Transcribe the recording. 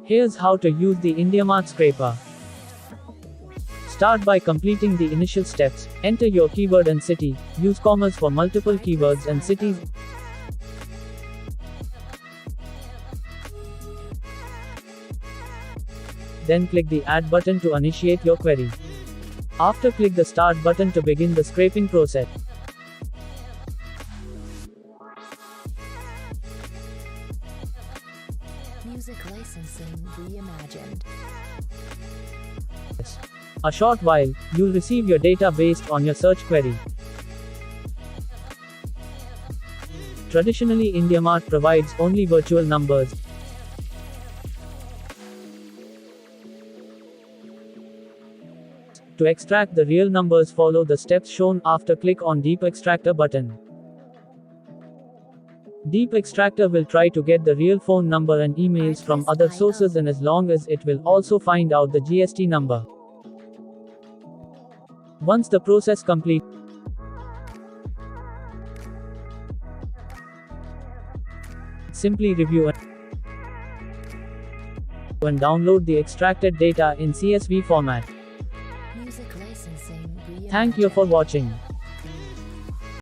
Here's how to use the IndiaMART Scraper. Start by completing the initial steps. Enter your keyword and city. Use commas for multiple keywords and cities. Then click the Add button to initiate your query. After, click the Start button to begin the scraping process. Music licensing reimagined. A short while, you'll receive your data based on your search query. Traditionally, IndiaMART provides only virtual numbers. To extract the real numbers, follow the steps shown after. Click on Deep Extractor button. Deep Extractor will try to get the real phone number and emails from other sources, and as long as it will also find out the GST number. Once the process complete, simply review and download the extracted data in CSV format. Music licensing reimagined. Thank you for watching.